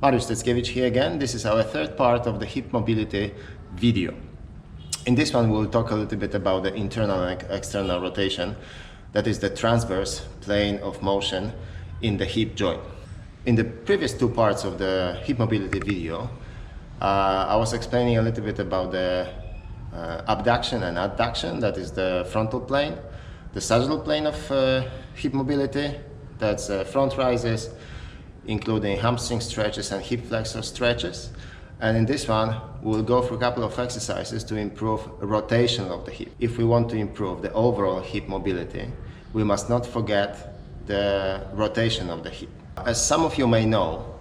Mariusz Steckiewicz here again. This is our third part of the hip mobility video. In this one we'll talk a little bit about the internal and external rotation, that is the transverse plane of motion in the hip joint. In the previous two parts of the hip mobility video, I was explaining a little bit about the abduction and adduction, that is the frontal plane, the sagittal plane of hip mobility, that's front rises, including hamstring stretches and hip flexor stretches. And in this one, we'll go through a couple of exercises to improve rotation of the hip. If we want to improve the overall hip mobility, we must not forget the rotation of the hip. As some of you may know,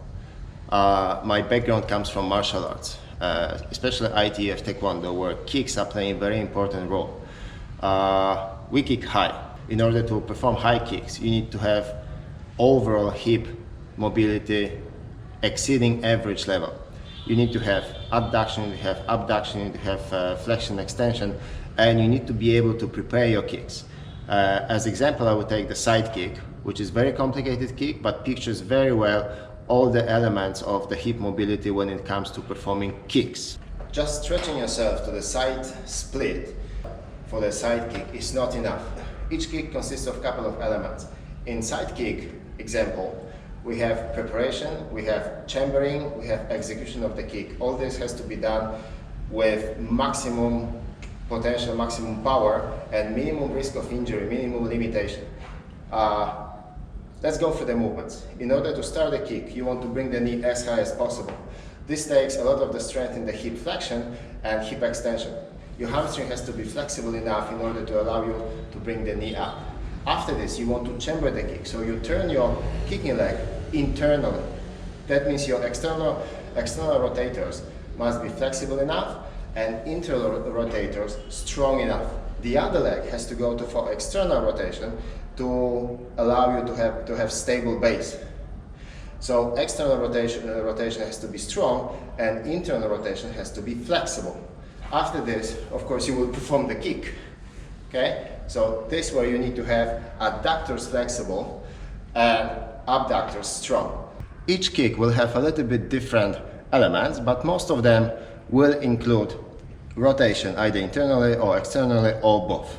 my background comes from martial arts, especially ITF Taekwon-Do, where kicks are playing a very important role. We kick high. In order to perform high kicks, you need to have overall hip mobility exceeding average level. You need to have adduction, you need to have abduction, you need to have flexion extension, and you need to be able to prepare your kicks. As example, I would take the side kick, which is very complicated kick, but pictures very well all the elements of the hip mobility when it comes to performing kicks. Just stretching yourself to the side split for the side kick is not enough. Each kick consists of a couple of elements. In side kick example, we have preparation, we have chambering, we have execution of the kick. All this has to be done with maximum potential, maximum power, and minimum risk of injury, minimum limitation. Let's go through the movements. In order to start the kick, you want to bring the knee as high as possible. This takes a lot of the strength in the hip flexion and hip extension. Your hamstring has to be flexible enough in order to allow you to bring the knee up. After this, you want to chamber the kick, so you turn your kicking leg internally. That means your external rotators must be flexible enough and internal rotators strong enough. The other leg has to go for external rotation to allow you to have stable base. So external rotation has to be strong and internal rotation has to be flexible. After this, of course, you will perform the kick. Okay? So this is where you need to have adductors flexible and abductors strong. Each kick will have a little bit different elements, but most of them will include rotation, either internally or externally or both.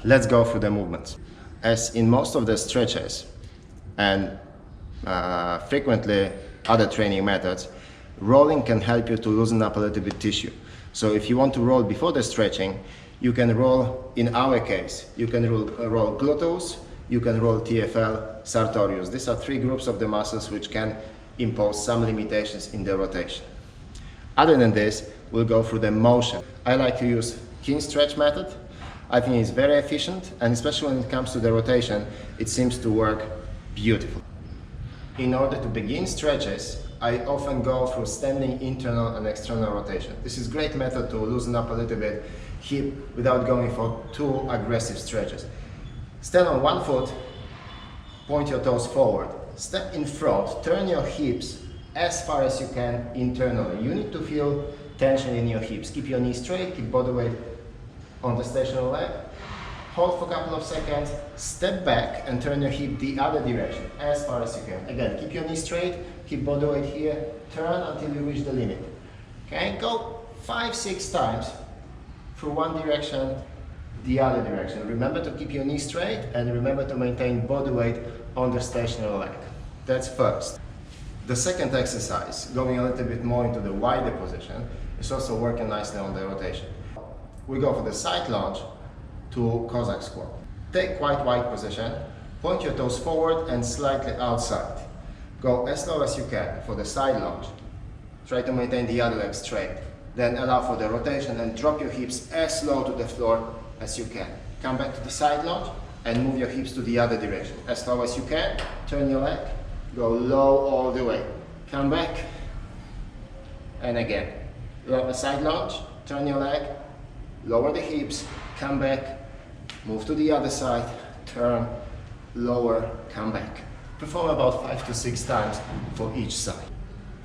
Let's go through the movements. As in most of the stretches and frequently other training methods, rolling can help you to loosen up a little bit tissue. So if you want to roll before the stretching, you can roll, in our case, you can roll gluteus, you can roll TFL, sartorius. These are three groups of the muscles which can impose some limitations in the rotation. Other than this, we'll go through the motion. I like to use kin stretch method. I think it's very efficient, and especially when it comes to the rotation, it seems to work beautifully. In order to begin stretches, I often go through standing internal and external rotation. This is a great method to loosen up a little bit hip without going for too aggressive stretches. Stand on one foot, point your toes forward, step in front, turn your hips as far as you can internally. You need to feel tension in your hips. Keep your knee straight, keep body weight on the stationary leg. Hold for a couple of seconds, step back and turn your hip the other direction as far as you can. Again, keep your knee straight, keep body weight here, turn until you reach the limit. Okay, go 5-6 times through one direction, the other direction. Remember to keep your knee straight and remember to maintain body weight on the stationary leg. That's first. The second exercise, going a little bit more into the wider position, is also working nicely on the rotation. We go for the side lunge to Cossack squat. Take quite wide position, point your toes forward and slightly outside. Go as low as you can for the side lunge. Try to maintain the other leg straight. Then allow for the rotation and drop your hips as low to the floor as you can. Come back to the side lunge and move your hips to the other direction. As low as you can, turn your leg, go low all the way. Come back, and again. Side lunge, turn your leg, lower the hips, come back, move to the other side, turn, lower, come back. Perform about 5 to 6 times for each side.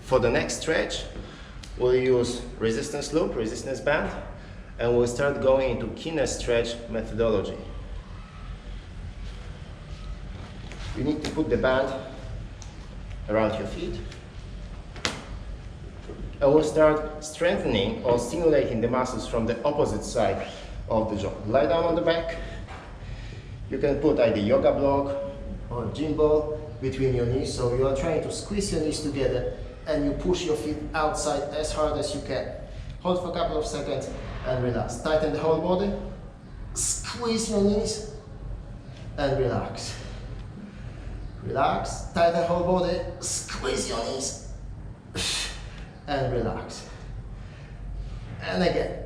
For the next stretch, we'll use resistance loop, resistance band, and we'll start going into kine stretch methodology. You need to put the band around your feet. I will start strengthening or stimulating the muscles from the opposite side of the joint. Lie down on the back. You can put either yoga block or gym ball between your knees, so you are trying to squeeze your knees together and you push your feet outside as hard as you can. Hold for a couple of seconds and relax. Tighten the whole body, squeeze your knees and relax. Relax, tighten the whole body, squeeze your knees and relax. And again.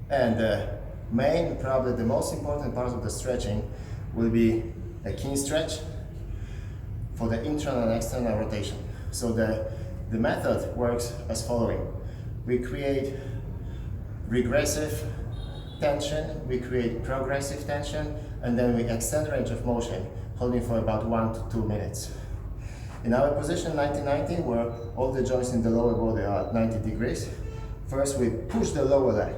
And probably the most important part of the stretching will be a keen stretch for the internal and external rotation. So the method works as following. We create regressive tension, we create progressive tension, and then we extend range of motion, holding for about 1 to 2 minutes. In our position 90-90, where all the joints in the lower body are at 90 degrees, first we push the lower leg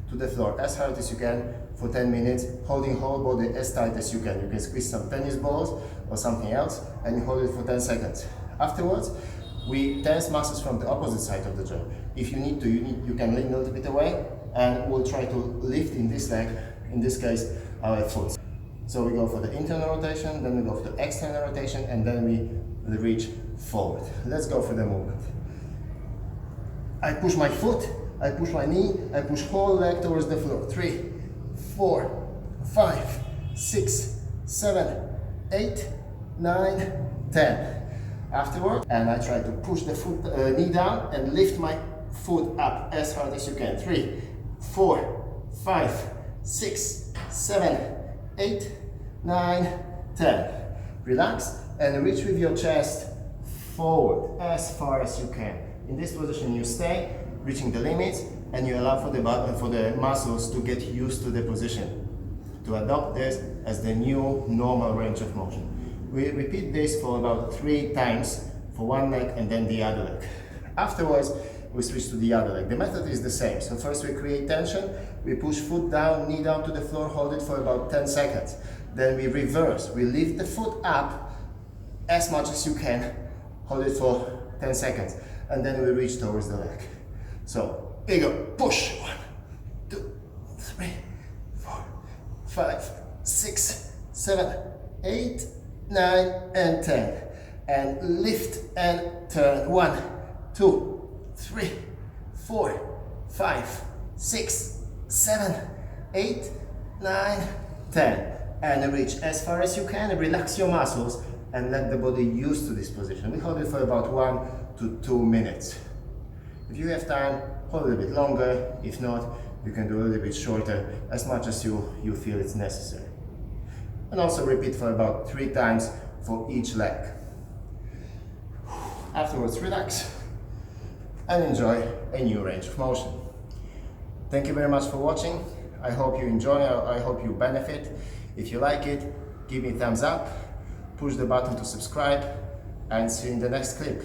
to the floor as hard as you can for 10 minutes, holding whole body as tight as you can. You can squeeze some tennis balls or something else, and you hold it for 10 seconds. Afterwards, we tense muscles from the opposite side of the joint. If you need to, you can lean a little bit away, and we'll try to lift in this leg, in this case, our foot. So we go for the internal rotation, then we go for the external rotation, and then we reach forward. Let's go for the movement. I push my foot, I push my knee, I push whole leg towards the floor. 3, 4, 5, 6, 7, 8, 9, 10. Afterward, and I try to push the knee down and lift my foot up as hard as you can. 3, 4, 5, 6, 7, 8, 9, 10. Relax and reach with your chest forward as far as you can. In this position you stay, reaching the limits, and you allow for the muscles to get used to the position, to adopt this as the new normal range of motion. We repeat this for about 3 times for one leg and then the other leg. Afterwards, we switch to the other leg. The method is the same. So first we create tension, we push foot down, knee down to the floor, hold it for about 10 seconds. Then we reverse, we lift the foot up as much as you can, hold it for 10 seconds, and then we reach towards the leg. So, here you go, push. 1, 2, 3, 4, 5, 6, 7, 8, 9, and 10. And lift and turn. 1, 2, 3, 4, 5, 6, 7, 8, 9, 10. And reach as far as you can, relax your muscles and let the body used to this position. We hold it for about 1 to 2 minutes. If you have time, hold it a bit longer. If not, you can do a little bit shorter, as much as you feel it's necessary. And also repeat for about 3 times for each leg. Afterwards, relax and enjoy a new range of motion. Thank you very much for watching. I hope you enjoy, I hope you benefit. If you like it, give me a thumbs up, push the button to subscribe, and see you in the next clip.